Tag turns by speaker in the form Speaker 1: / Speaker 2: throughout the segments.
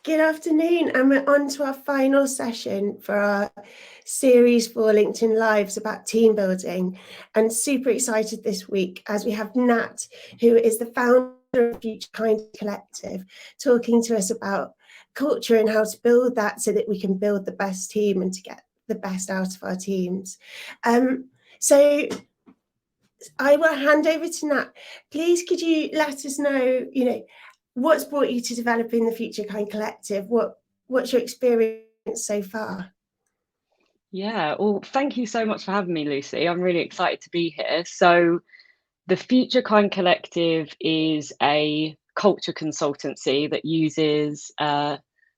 Speaker 1: Good afternoon, and we're on to our final session for our series for LinkedIn Lives about team building. And super excited this week as we have Nat, who is the founder of Future Kind Collective, talking to us about culture and how to build that so that we can build the best team and to get the best out of our teams. So I will hand over to Nat. Please, could you let us know, what's brought you to developing the Future Kind Collective? What's your experience so far?
Speaker 2: Yeah, well, thank you so much for having me, Lucy. I'm really excited to be here. So, the Future Kind Collective is a culture consultancy that uses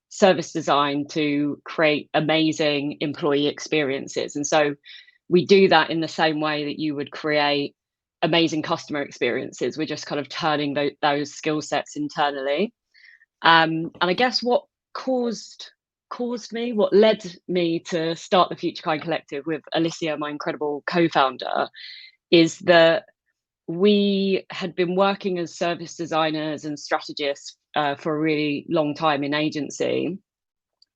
Speaker 2: service design to create amazing employee experiences. And so, we do that in the same way that you would create amazing customer experiences. We're just kind of turning those skill sets internally. And I guess what led me to start the Future Kind Collective with Alicia, my incredible co-founder, is that we had been working as service designers and strategists for a really long time in agency.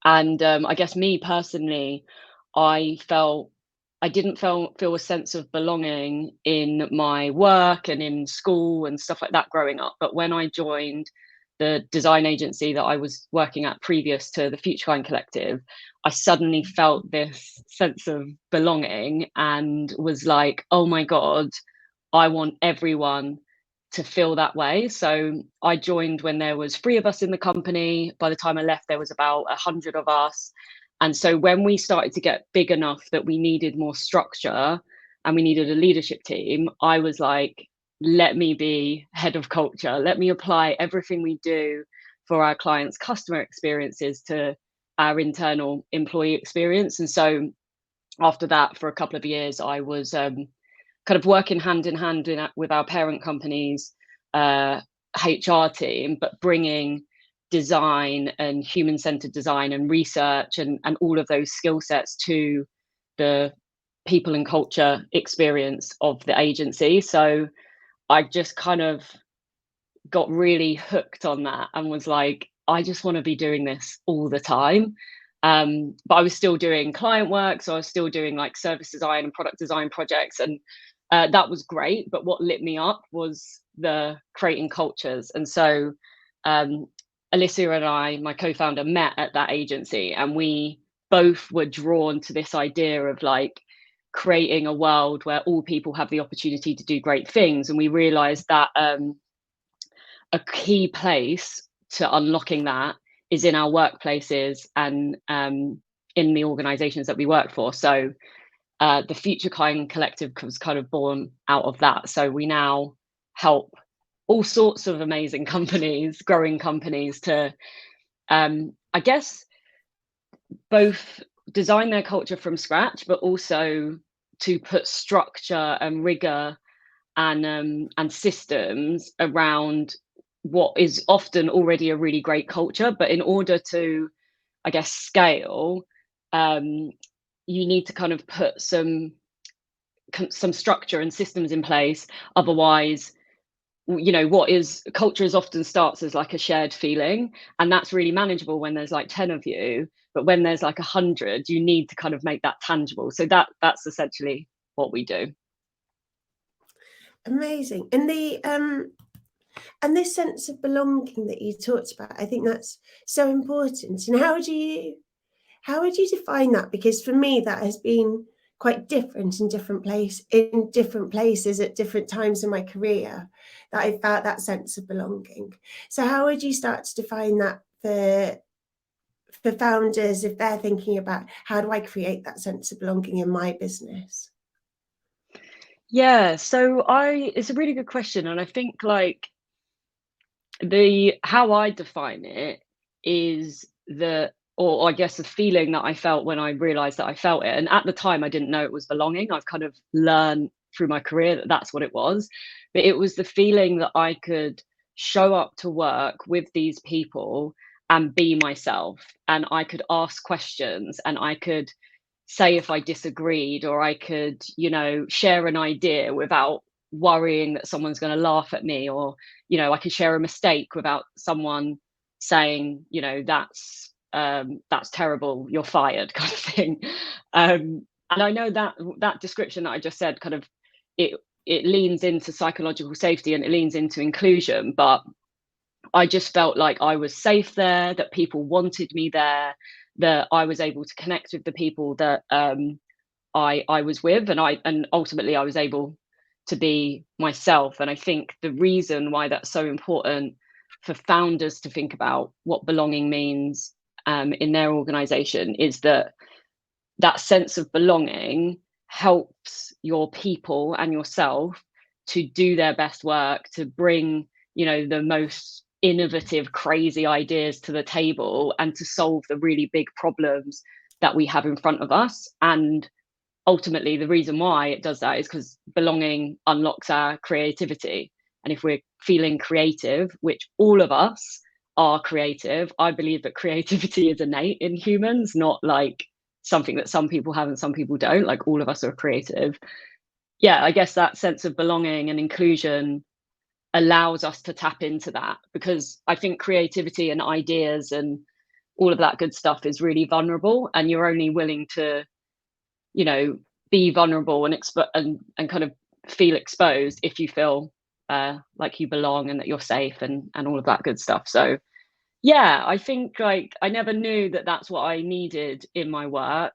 Speaker 2: And I guess me personally, I didn't feel a sense of belonging in my work and in school and stuff like that growing up. But when I joined the design agency that I was working at previous to the Future Kind Collective, I suddenly felt this sense of belonging and was like, oh my God, I want everyone to feel that way. So I joined when there was 3 of us in the company. By the time I left, there was about 100 of us. And so when we started to get big enough that we needed more structure and we needed a leadership team, I was like, let me be head of culture. Let me apply everything we do for our clients' customer experiences to our internal employee experience. And so after that, for a couple of years, I was kind of working hand in hand with our parent company's HR team, but bringing design and human-centered design and research and all of those skill sets to the people and culture experience of the agency. So I just kind of got really hooked on that and was like, I just want to be doing this all the time. But I was still doing client work, so I was still doing like service design and product design projects, and that was great. But what lit me up was the creating cultures. And so Alicia and I, my co-founder, met at that agency, and we both were drawn to this idea of like creating a world where all people have the opportunity to do great things. And we realized that a key place to unlocking that is in our workplaces and in the organizations that we work for. So the Future Kind Collective was kind of born out of that. So we now help all sorts of amazing companies, growing companies, to I guess both design their culture from scratch, but also to put structure and rigor and systems around what is often already a really great culture. But in order to, I guess, scale, you need to kind of put some structure and systems in place. Otherwise, what is culture is often starts as like a shared feeling, and that's really manageable when there's like 10 of you. But when there's like 100, you need to kind of make that tangible. So that's essentially what we do.
Speaker 1: Amazing. And this sense of belonging that you talked about, I think that's so important. And how would you define that? Because for me, that has been quite different in different places at different times in my career, that I felt that sense of belonging. So how would you start to define that for founders if they're thinking about how do I create that sense of belonging in my business?
Speaker 2: Yeah, so it's a really good question, and I think like how I define it is or I guess the feeling that I felt when I realized that I felt it. And at the time, I didn't know it was belonging. I've kind of learned through my career that that's what it was. But it was the feeling that I could show up to work with these people and be myself. And I could ask questions, and I could say if I disagreed, or I could, share an idea without worrying that someone's going to laugh at me, or, I could share a mistake without someone saying, you know, that's terrible, you're fired, kind of thing. And I know that that description that I just said kind of it leans into psychological safety and it leans into inclusion, but I just felt like I was safe there, that people wanted me there, that I was able to connect with the people that I was with, and ultimately I was able to be myself. And I think the reason why that's so important for founders to think about what belonging means in their organization is that that sense of belonging helps your people and yourself to do their best work, to bring, you know, the most innovative, crazy ideas to the table and to solve the really big problems that we have in front of us. And ultimately, the reason why it does that is because belonging unlocks our creativity. And if we're feeling creative, which all of us are creative, I believe that creativity is innate in humans, not like something that some people have and some people don't. Like all of us are creative. Yeah, I guess that sense of belonging and inclusion allows us to tap into that, because I think creativity and ideas and all of that good stuff is really vulnerable, and you're only willing to, you know, be vulnerable and and kind of feel exposed if you feel like you belong and that you're safe and all of that good stuff. So yeah, I think like I never knew that that's what I needed in my work,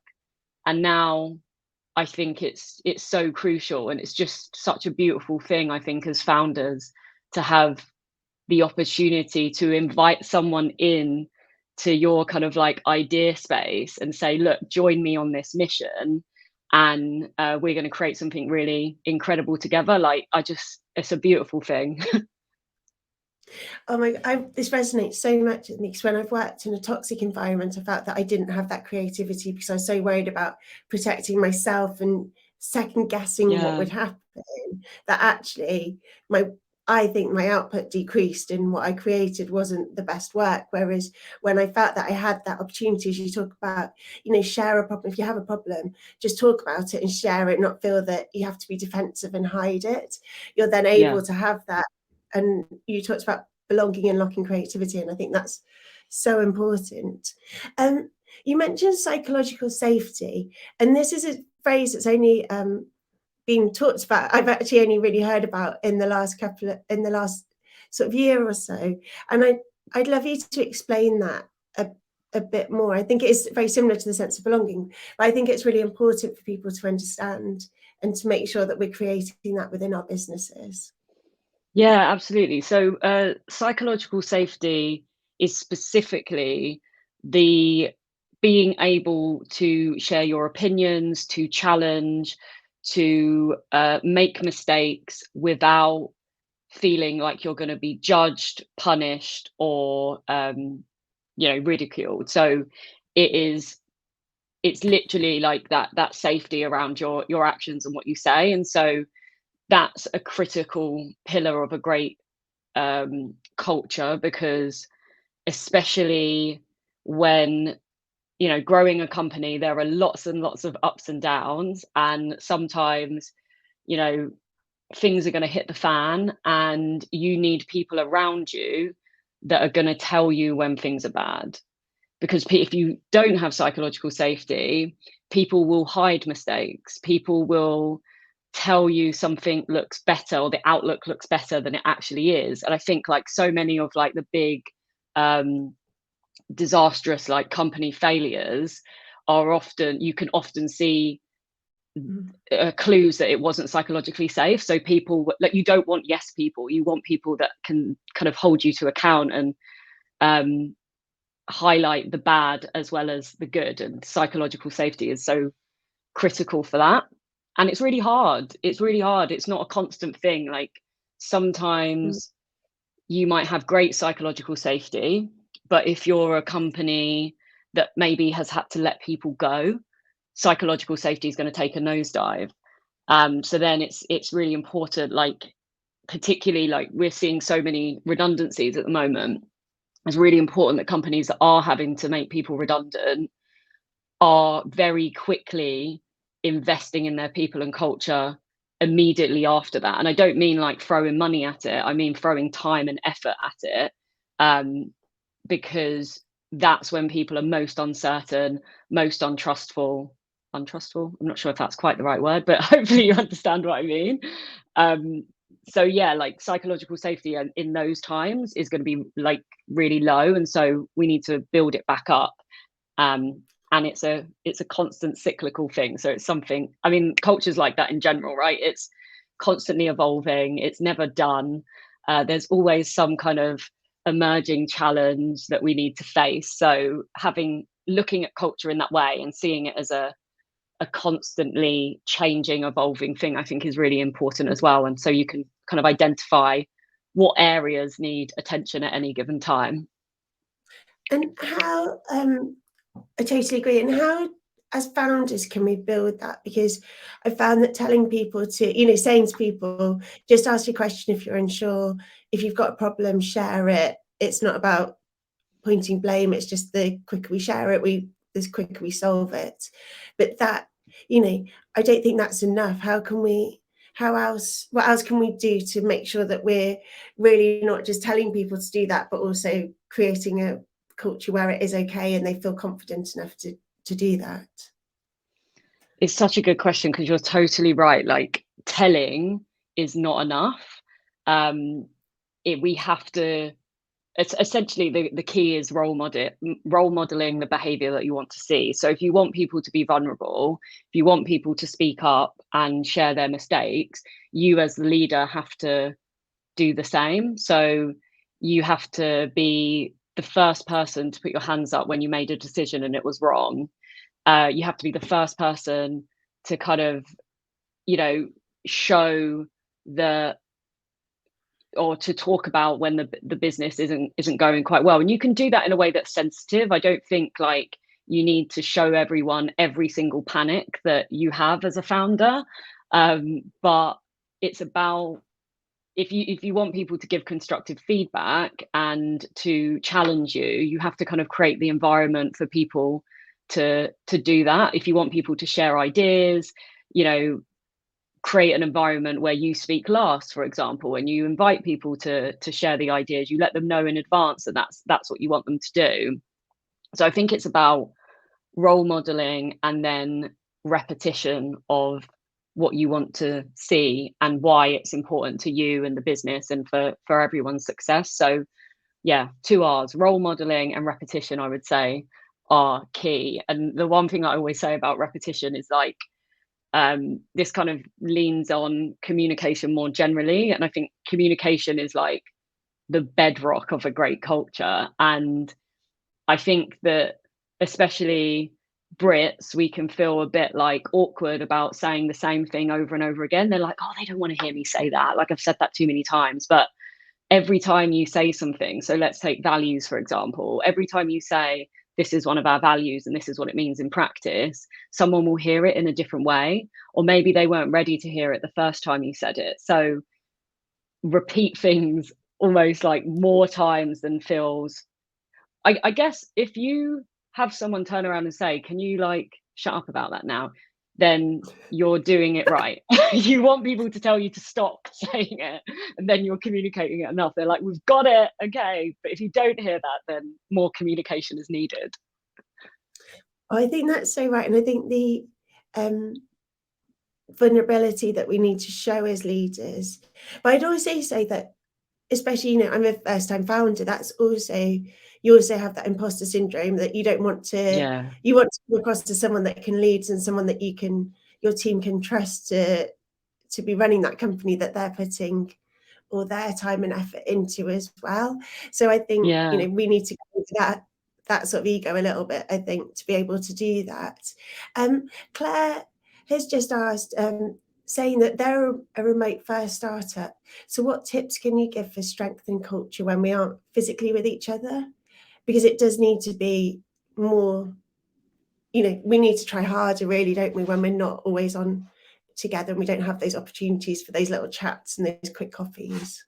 Speaker 2: and now I think it's so crucial, and it's just such a beautiful thing, I think, as founders, to have the opportunity to invite someone in to your kind of like idea space and say, look, join me on this mission, and we're going to create something really incredible together. Like it's a beautiful thing.
Speaker 1: Oh my, this resonates so much with me, because when I've worked in a toxic environment, I felt that I didn't have that creativity because I was so worried about protecting myself and second guessing what
Speaker 2: Yeah,
Speaker 1: would happen, that actually I think my output decreased and what I created wasn't the best work. Whereas when I felt that I had that opportunity, as you talk about, you know, share a problem. If you have a problem, just talk about it and share it, not feel that you have to be defensive and hide it. You're then
Speaker 2: yeah.
Speaker 1: able to have that. And you talked about belonging and unlocking creativity, and I think that's so important. You mentioned psychological safety, and this is a phrase that's only been talked about. I've actually only really heard about in the last sort of year or so, and I'd love you to explain that a bit more. I think it is very similar to the sense of belonging, but I think it's really important for people to understand and to make sure that we're creating that within our businesses.
Speaker 2: Yeah, absolutely. So, psychological safety is specifically the being able to share your opinions, to challenge, to make mistakes without feeling like you're going to be judged, punished, or you know, ridiculed. So, it is. It's literally like that safety around your actions and what you say, and so that's a critical pillar of a great culture, because especially when, you know, growing a company, there are lots and lots of ups and downs, and sometimes, you know, things are going to hit the fan and you need people around you that are going to tell you when things are bad, because if you don't have psychological safety, people will hide mistakes, people will tell you something looks better or the outlook looks better than it actually is. And I think like so many of like the big disastrous like company failures are often, you can often see clues that it wasn't psychologically safe. So people, like, you don't want yes people, you want people that can kind of hold you to account and highlight the bad as well as the good, and psychological safety is so critical for that. And it's really hard, it's not a constant thing. Like
Speaker 1: Mm.
Speaker 2: sometimes you might have great psychological safety, but if you're a company that maybe has had to let people go, psychological safety is going to take a nosedive. So then it's really important, like particularly like we're seeing so many redundancies at the moment. It's really important that companies that are having to make people redundant are very quickly investing in their people and culture immediately after that. And I don't mean like throwing money at it, I mean throwing time and effort at it. because that's when people are most uncertain, most untrustful. I'm not sure if that's quite the right word, but hopefully you understand what I mean. So yeah, like psychological safety in those times is going to be like really low, and so we need to build it back up. And it's a constant cyclical thing. So it's something, I mean, culture's like that in general, right? It's constantly evolving. It's never done. There's always some kind of emerging challenge that we need to face. So looking at culture in that way and seeing it as a constantly changing, evolving thing, I think is really important as well. And so you can kind of identify what areas need attention at any given time.
Speaker 1: And how, I totally agree. And how, as founders, can we build that? Because I found that telling people to, saying to people, just ask your question if you're unsure. If you've got a problem, share it. It's not about pointing blame. It's just the quicker we share it, the quicker we solve it. But that, I don't think that's enough. What else can we do to make sure that we're really not just telling people to do that, but also creating a culture where it is okay and they feel confident enough to do that?
Speaker 2: It's such a good question, because you're totally right. Like, telling is not enough. We have to. It's essentially the key is role modeling the behavior that you want to see. So if you want people to be vulnerable, if you want people to speak up and share their mistakes, you as the leader have to do the same. So you have to be the first person to put your hands up when you made a decision and it was wrong. You have to be the first person to kind of, show or to talk about when the business isn't going quite well. And you can do that in a way that's sensitive. I don't think like you need to show everyone every single panic that you have as a founder. But it's about, if you want people to give constructive feedback and to challenge you, you have to kind of create the environment for people to do that. If you want people to share ideas, create an environment where you speak last, for example, and you invite people to share the ideas. You let them know in advance that that's what you want them to do. So I think it's about role modeling and then repetition of what you want to see and why it's important to you and the business and for everyone's success. So yeah, 2 R's, role modeling and repetition, I would say, are key. And the one thing I always say about repetition is like, this kind of leans on communication more generally. And I think communication is like the bedrock of a great culture. And I think that especially Brits, we can feel a bit like awkward about saying the same thing over and over again. They're like, oh, they don't want to hear me say that. Like, I've said that too many times. But every time you say something, so let's take values, for example, every time you say, this is one of our values and this is what it means in practice, someone will hear it in a different way, or maybe they weren't ready to hear it the first time you said it. So repeat things almost like more times than feels, I guess if you have someone turn around and say, can you like shut up about that now, then you're doing it right. You want people to tell you to stop saying it, and then you're communicating it enough. They're like, we've got it, okay. But if you don't hear that, then more communication is needed.
Speaker 1: I think that's so right. And I think the vulnerability that we need to show as leaders. But I'd also say that, especially, I'm a first-time founder, that's also, you also have that imposter syndrome that you don't want to, you want to come across to someone that can lead and someone that your team can trust to be running that company that they're putting all their time and effort into as well. So I think, we need to go into that sort of ego a little bit, I think, to be able to do that. Claire has just asked, saying that they're a remote first startup. So what tips can you give for strengthening culture when we aren't physically with each other? Because it does need to be more, we need to try harder, really, don't we, when we're not always on together and we don't have those opportunities for those little chats and those quick coffees.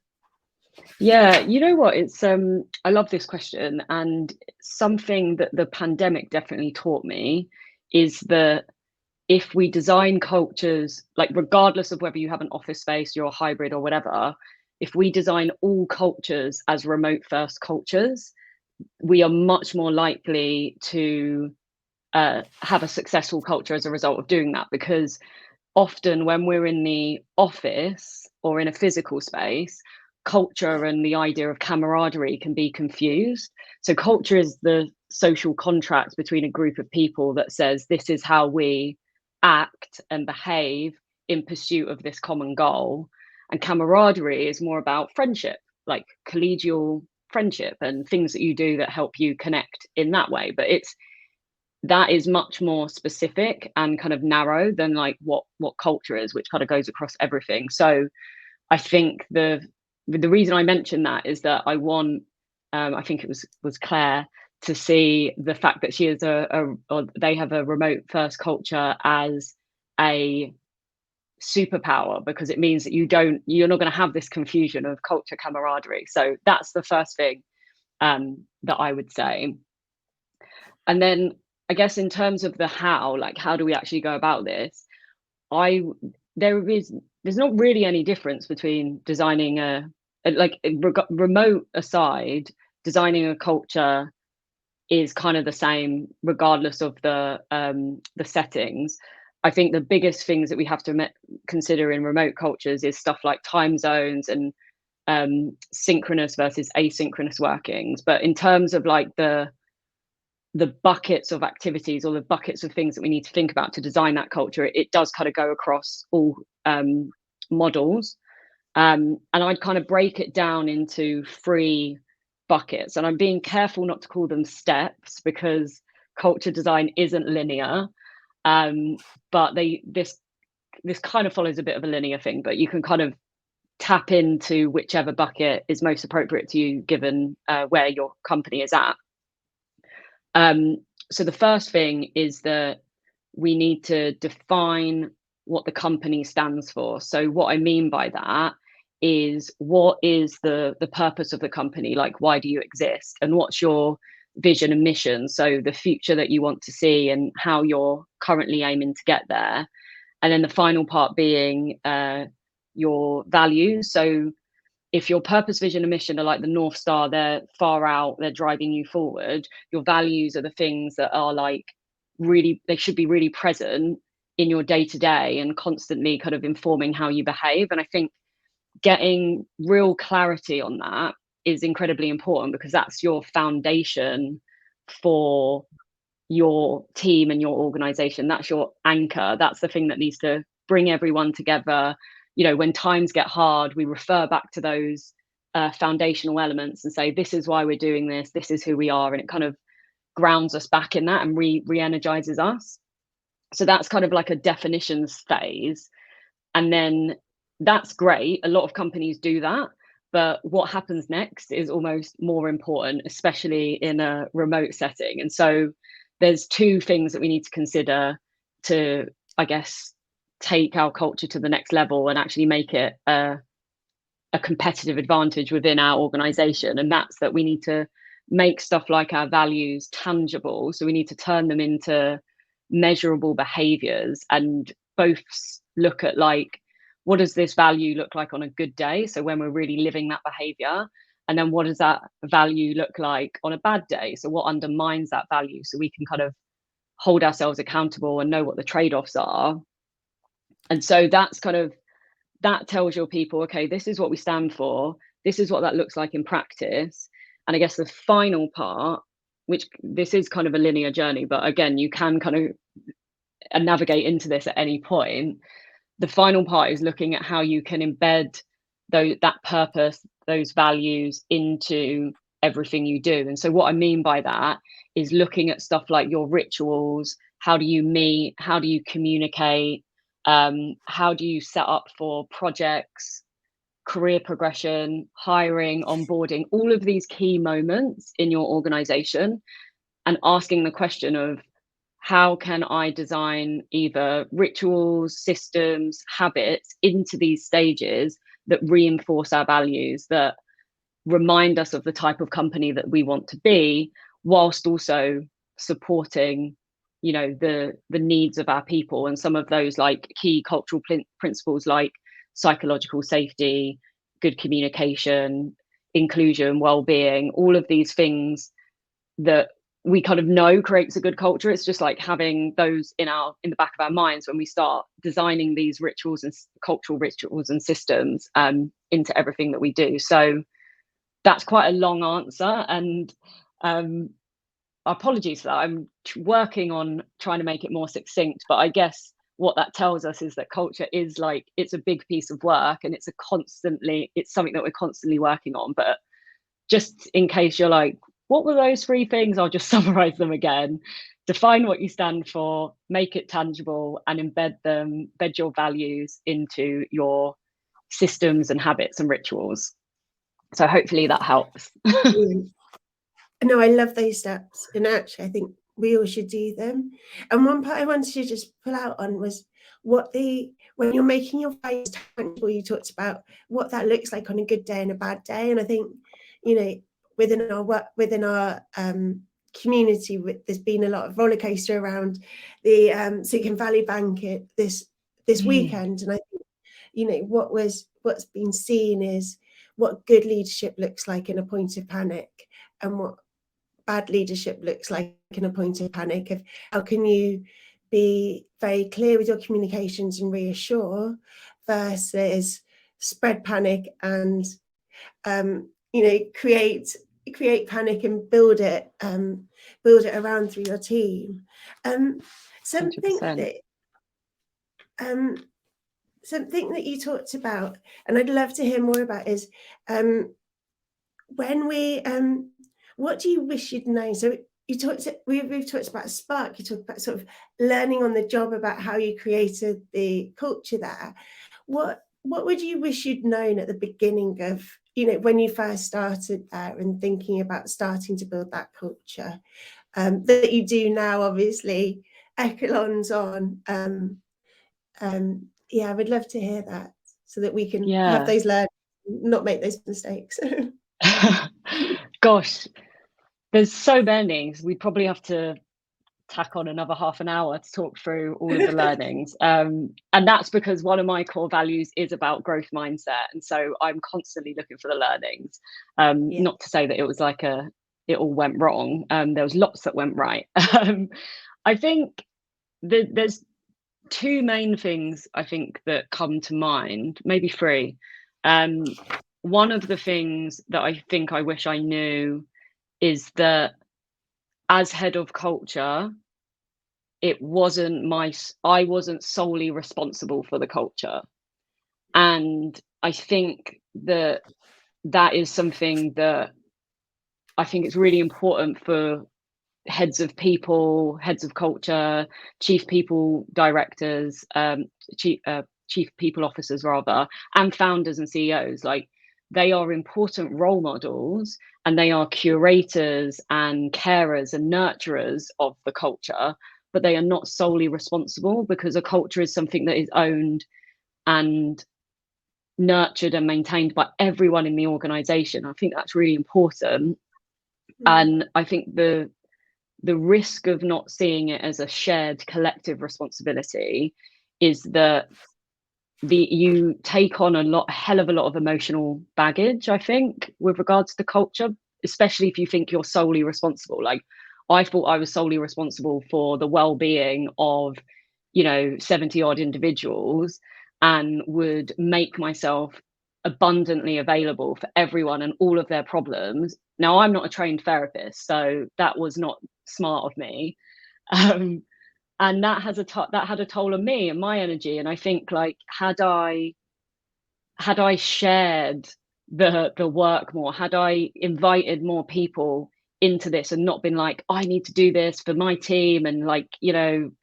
Speaker 2: Yeah, you know what, it's I love this question, and something that the pandemic definitely taught me is that if we design cultures, like regardless of whether you have an office space, you're a hybrid or whatever, if we design all cultures as remote first cultures, we are much more likely to have a successful culture as a result of doing that, because often when we're in the office or in a physical space, culture and the idea of camaraderie can be confused. So culture is the social contract between a group of people that says this is how we act and behave in pursuit of this common goal. And camaraderie is more about friendship, like collegial friendship and things that you do that help you connect in that way. But that is much more specific and kind of narrow than like what culture is, which kind of goes across everything. So I think the reason I mentioned that is that I want, I think it was Claire, to see the fact that she is or they have a remote first culture as a superpower, because it means that you're not going to have this confusion of culture camaraderie. So that's the first thing that I would say. And then I guess in terms of the how, like how do we actually go about this? There's not really any difference between designing remote aside, designing a culture is kind of the same regardless of the settings. I think the biggest things that we have to consider in remote cultures is stuff like time zones and synchronous versus asynchronous workings. But in terms of like the buckets of activities or the buckets of things that we need to think about to design that culture, it does kind of go across all models. And I'd kind of break it down into 3 buckets. And I'm being careful not to call them steps, because culture design isn't linear. But this kind of follows a bit of a linear thing, but you can kind of tap into whichever bucket is most appropriate to you given where your company is at. So the first thing is that we need to define what the company stands for. So what I mean by that is, what is the purpose of the company? Like, why do you exist? And what's your vision and mission? So the future that you want to see and how you're currently aiming to get there. And then the final part being your values. So if your purpose, vision, and mission are like the North Star, they're far out, they're driving you forward. Your values are the things that are like really, they should be really present in your day to day and constantly kind of informing how you behave. And I think getting real clarity on that is incredibly important, because that's your foundation for your team and your organization. That's your anchor. That's the thing that needs to bring everyone together. You know, when times get hard, we refer back to those foundational elements and say, this is why we're doing this, this is who we are. And it kind of grounds us back in that and re-energizes us. So that's kind of like a definitions phase. And then that's great. A lot of companies do that. But what happens next is almost more important, especially in a remote setting. And so there's 2 things that we need to consider to, I guess, take our culture to the next level and actually make it a competitive advantage within our organization. And that's that we need to make stuff like our values tangible. So we need to turn them into measurable behaviors, and both look at like, what does this value look like on a good day? So when we're really living that behavior, and then what does that value look like on a bad day? So what undermines that value, so we can kind of hold ourselves accountable and know what the trade-offs are. And so that's kind of, that tells your people, okay, this is what we stand for, this is what that looks like in practice. And I guess the final part, which this is kind of a linear journey, but again, you can kind of navigate into this at any point. The final part is looking at how you can embed that purpose, those values into everything you do. And so what I mean by that is looking at stuff like your rituals. How do you meet? How do you communicate? How do you set up for projects, career progression, hiring, onboarding, all of these key moments in your organization, and asking the question of, how can I design either rituals, systems, habits into these stages that reinforce our values, that remind us of the type of company that we want to be, whilst also supporting, you know, the needs of our people, and some of those like key cultural principles like psychological safety, good communication, inclusion, well-being, all of these things that we kind of know creates a good culture. It's just like having those in the back of our minds when we start designing these rituals and cultural rituals and systems into everything that we do. So that's quite a long answer, and apologies for that. I'm working on trying to make it more succinct, but I guess what that tells us is that culture is like, it's a big piece of work, and it's something that we're constantly working on. But just in case you're like, what were those 3 things? I'll just summarize them again. Define what you stand for, make it tangible, and embed your values into your systems and habits and rituals. So hopefully that helps.
Speaker 1: No, I love those steps, and actually I think we all should do them. And one part I wanted to just pull out on was when you're making your values tangible, you talked about what that looks like on a good day and a bad day. And I think, within our work, within our community, there's been a lot of roller coaster around the Silicon Valley Bank this weekend. And I think, what's been seen is what good leadership looks like in a point of panic, and what bad leadership looks like in a point of panic. Of how can you be very clear with your communications and reassure, versus spread panic and create panic and build it around through your team. Something
Speaker 2: 100%.
Speaker 1: that you talked about, and I'd love to hear more about, is what do you wish you'd known? So we've talked about Spark. You talked about sort of learning on the job about how you created the culture there. What would you wish you'd known at the beginning of, when you first started there and thinking about starting to build that culture, that you do now, obviously, echelons on? I would love to hear that, so that we can have those learnings, not make those mistakes.
Speaker 2: Gosh, there's so many. We'd probably have to tack on another half an hour to talk through all of the learnings. And that's because one of my core values is about growth mindset. And so I'm constantly looking for the learnings. Not to say that it was like it all went wrong. There was lots that went right. I think there's 2 main things I think that come to mind, maybe 3. One of the things that I think I wish I knew is that as head of culture, I wasn't solely responsible for the culture. And I think that is something that I think it's really important for heads of people, heads of culture, chief people directors, chief people officers rather, and founders and CEOs. Like, they are important role models, and they are curators and carers and nurturers of the culture, but they are not solely responsible, because a culture is something that is owned and nurtured and maintained by everyone in the organization. I think that's really important. And I think the risk of not seeing it as a shared collective responsibility is that you take on a hell of a lot of emotional baggage, I think, with regards to culture, especially if you think you're solely responsible. Like, I thought I was solely responsible for the well-being of 70 odd individuals, and would make myself abundantly available for everyone and all of their problems. Now, I'm not a trained therapist, so that was not smart of me. And that had a toll on me and my energy. And I think, like, had I shared the work more, had I invited more people into this and not been like, I need to do this for my team, and like,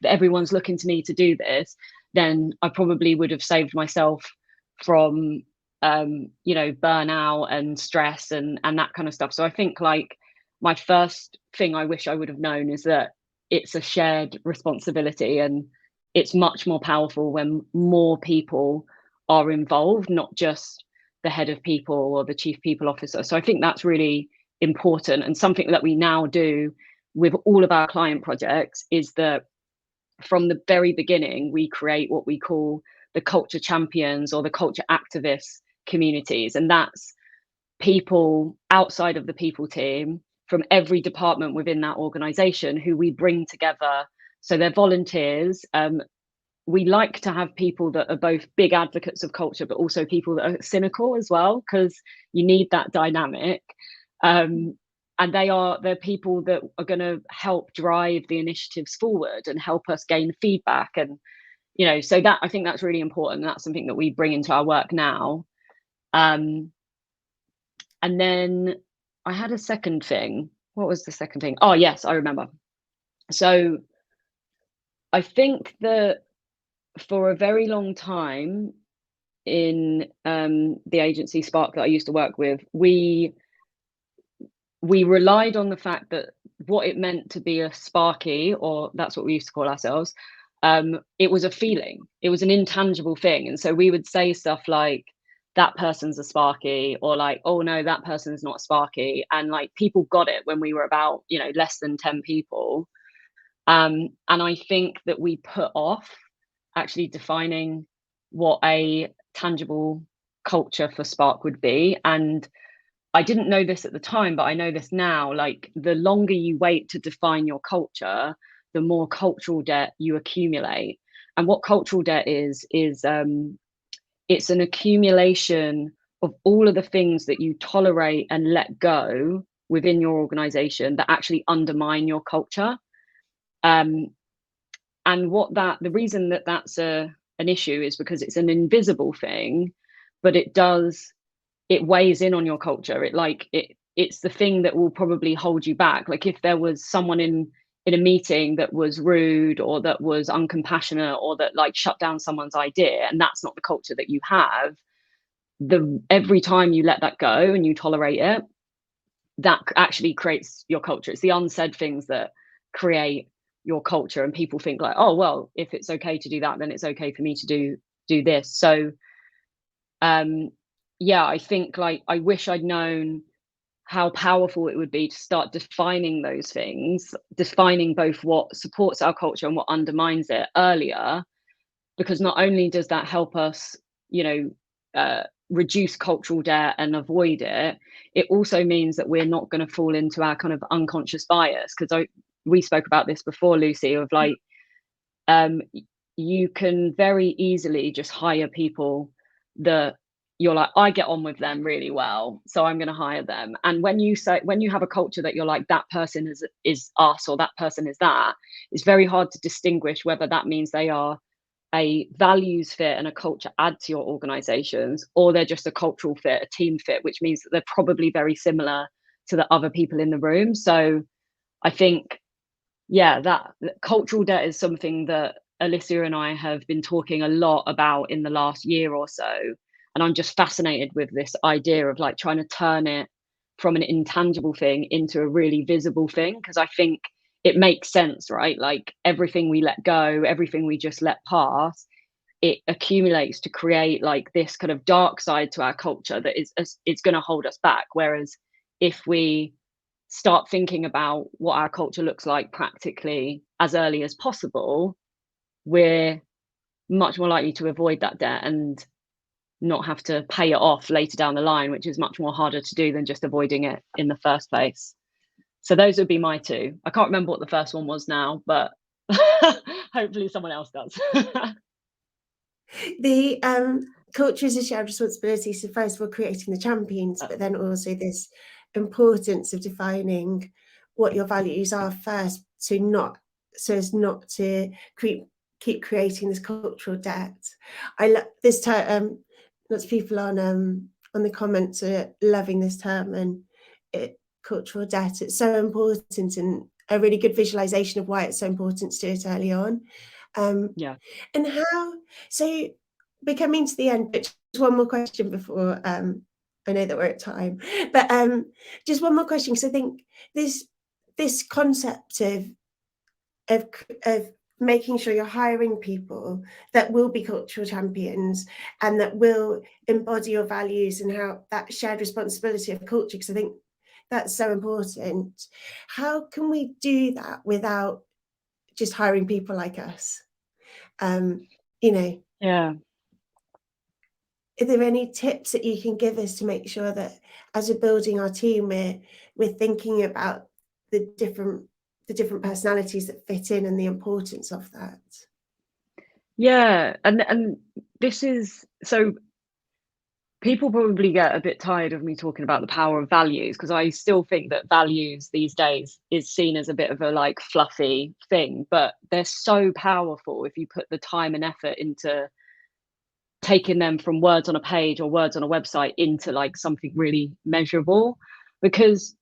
Speaker 2: everyone's looking to me to do this, then I probably would have saved myself from burnout and stress and that kind of stuff. So I think, like, my first thing I wish I would have known is that it's a shared responsibility, and it's much more powerful when more people are involved, not just the head of people or the chief people officer. So I think that's really important, and something that we now do with all of our client projects is that from the very beginning, we create what we call the culture champions or the culture activists communities. And that's people outside of the people team from every department within that organization who we bring together. So they're volunteers. We like to have people that are both big advocates of culture, but also people that are cynical as well, because you need that dynamic. And they're people that are going to help drive the initiatives forward and help us gain feedback. And, you know, so that, I think that's really important. That's something that we bring into our work now. And then I had a second thing. What was the second thing? Oh, yes, I remember. So I think that for a very long time in the agency Spark that I used to work with, we relied on the fact that what it meant to be a Sparky, or that's what we used to call ourselves, it was a feeling, it was an intangible thing. And so we would say stuff like, that person's a Sparky, or like, oh no, that person is not a Sparky. And like people got it when we were about, you know, less than 10 people. And I think that we put off actually defining what a tangible culture for Spark would be. And I didn't know this at the time, but I know this now. Like, the longer you wait to define your culture, the more cultural debt you accumulate. And what cultural debt is it's an accumulation of all of the things that you tolerate and let go within your organization that actually undermine your culture. And the reason that that's an issue is because it's an invisible thing, but it weighs in on your culture. It's the thing that will probably hold you back. Like, if there was someone in a meeting that was rude, or that was uncompassionate, or that like shut down someone's idea, and that's not the culture that you have, every time you let that go and you tolerate it, that actually creates your culture. It's the unsaid things that create your culture, and people think like, oh well, if it's okay to do that, then it's okay for me to do this. So yeah, I think like I wish I'd known how powerful it would be to start defining those things, defining both what supports our culture and what undermines it earlier, because not only does that help us, you know, reduce cultural debt and avoid it, it also means that we're not going to fall into our kind of unconscious bias. Because we spoke about this before, Lucy, of like, you can very easily just hire people that you're like, I get on with them really well, so I'm going to hire them. And when you have a culture that you're like, that person is us, or that person is that, it's very hard to distinguish whether that means they are a values fit and a culture add to your organizations, or they're just a cultural fit, a team fit, which means that they're probably very similar to the other people in the room. So I think, yeah, that cultural debt is something that Alicia and I have been talking a lot about in the last year or so. And I'm just fascinated with this idea of like trying to turn it from an intangible thing into a really visible thing. Because I think it makes sense, right? Like, everything we let go, everything we just let pass, it accumulates to create like this kind of dark side to our culture that it's going to hold us back. Whereas if we start thinking about what our culture looks like practically as early as possible, we're much more likely to avoid that debt and not have to pay it off later down the line, which is much more harder to do than just avoiding it in the first place. So those would be my two. I can't remember what the first one was now, but hopefully someone else does.
Speaker 1: The culture is a shared responsibility. So first of all, creating the champions, but then also this importance of defining what your values are first, so as not to keep creating this cultural debt. I love this term. Lots of people on the comments are loving this term, and cultural debt. It's so important, and a really good visualization of why it's so important to do it early on.
Speaker 2: Yeah.
Speaker 1: And how, so we're coming to the end, but just one more question before, I know that we're at time, but just one more question, because I think this concept of making sure you're hiring people that will be cultural champions and that will embody your values and how that shared responsibility of culture, because I think that's so important. How can we do that without just hiring people like us? You know.
Speaker 2: Yeah.
Speaker 1: are there any tips that you can give us to make sure that as we're building our team, we're thinking about the different personalities that fit in and the importance of that?
Speaker 2: Yeah, and this is so people probably get a bit tired of me talking about the power of values, because I still think that values these days is seen as a bit of a like fluffy thing, but they're so powerful if you put the time and effort into taking them from words on a page or words on a website into like something really measurable. Because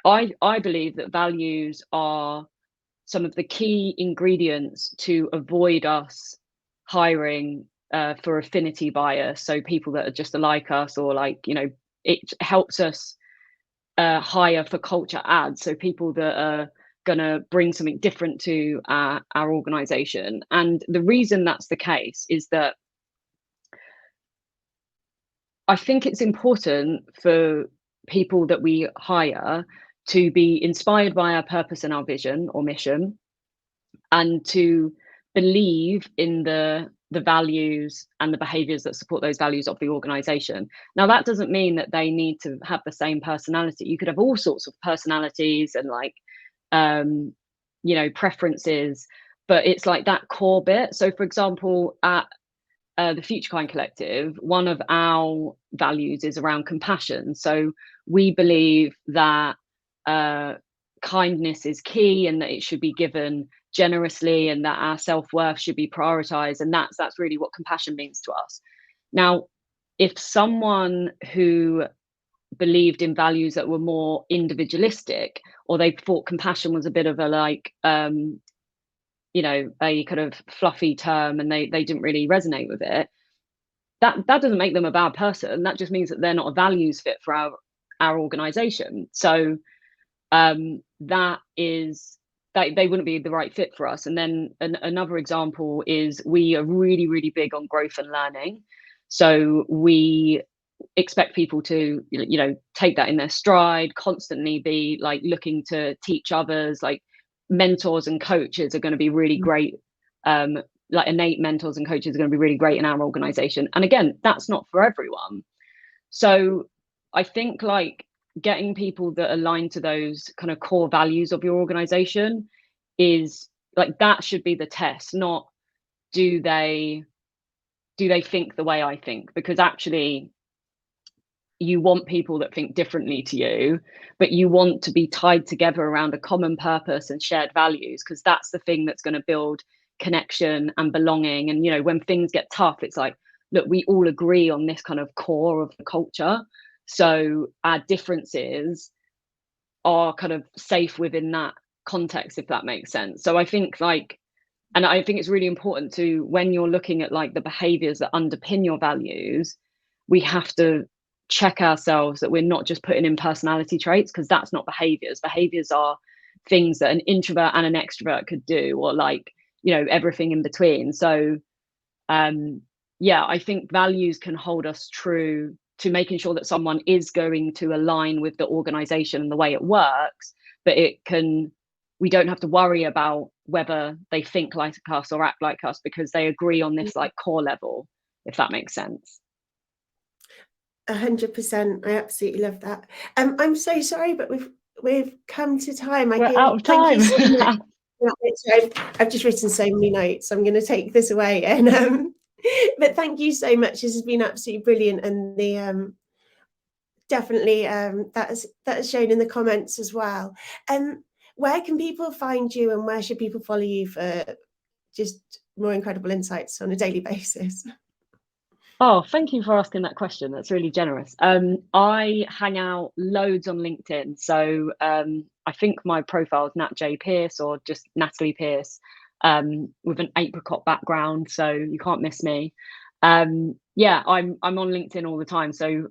Speaker 2: I believe that values are some of the key ingredients to avoid us hiring for affinity bias. So people that are just like us, or like, you know, it helps us hire for culture ads. So people that are going to bring something different to our organization. And the reason that's the case is that I think it's important for people that we hire to be inspired by our purpose and our vision or mission, and to believe in the values and the behaviors that support those values of the organization. Now, that doesn't mean that they need to have the same personality. You could have all sorts of personalities and like you know, preferences, but it's like that core bit. So for example, at the Future Kind Collective, one of our values is around compassion. So we believe that kindness is key, and that it should be given generously, and that our self-worth should be prioritized, and that's really what compassion means to us. Now, if someone who believed in values that were more individualistic, or they thought compassion was a bit of a like you know, a kind of fluffy term, and they didn't really resonate with it, that doesn't make them a bad person. That just means that they're not a values fit for our organization. So that is that they wouldn't be the right fit for us. And then another example is we are really, really big on growth and learning. So we expect people to, you know, take that in their stride, constantly be like looking to teach others. Like mentors and coaches are going to be really great. Like innate mentors and coaches are going to be really great in our organization. And again, that's not for everyone. So I think like getting people that align to those kind of core values of your organization is like, that should be the test, not do they think the way I think? Because actually you want people that think differently to you, but you want to be tied together around a common purpose and shared values, because that's the thing that's going to build connection and belonging. And you know, when things get tough, it's like, look, we all agree on this kind of core of the culture, so our differences are kind of safe within that context, if that makes sense. So I think like, and I think it's really important to, when you're looking at like the behaviors that underpin your values, we have to check ourselves that we're not just putting in personality traits, because that's not behaviors. Behaviors are things that an introvert and an extrovert could do, or like, you know, everything in between. So yeah, I think values can hold us true to making sure that someone is going to align with the organization and the way it works, but we don't have to worry about whether they think like us or act like us, because they agree on this like core level, if that makes sense.
Speaker 1: 100%. I absolutely love that. I'm so sorry, but we've come to time.
Speaker 2: We're out of
Speaker 1: Thank
Speaker 2: time.
Speaker 1: you so much. I've just written so many notes. I'm going to take this away, and but thank you so much. This has been absolutely brilliant, and the definitely that is shown in the comments as well. Where can people find you, and where should people follow you for just more incredible insights on a daily basis?
Speaker 2: Oh, thank you for asking that question. That's really generous. I hang out loads on LinkedIn. So I think my profile is Nat J Pearce, or just Natalie Pearce, with an apricot background. So you can't miss me. Yeah, I'm on LinkedIn all the time. So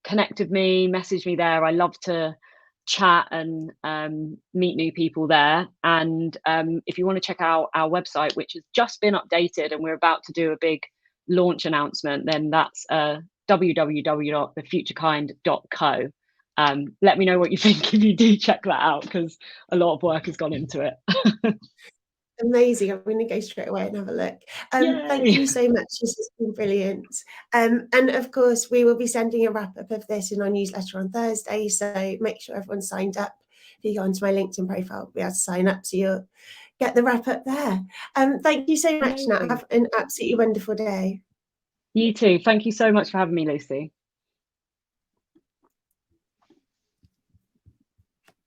Speaker 2: connect with me, message me there. I love to chat and meet new people there. And if you want to check out our website, which has just been updated and we're about to do a big launch announcement, then that's www.thefuturekind.co. Let me know what you think if you do check that out, because a lot of work has gone into it.
Speaker 1: Amazing. I'm going to go straight away and have a look. Thank
Speaker 2: Yay.
Speaker 1: you so much. This has been brilliant. And of course, we will be sending a wrap up of this in our newsletter on Thursday. So make sure everyone's signed up. If you go onto my LinkedIn profile, you'll be able to sign up, so you'll get the wrap up there. Thank you so much, Nat.
Speaker 2: Amazing.
Speaker 1: Have an absolutely wonderful day.
Speaker 2: You too. Thank you so much for having me, Lucy.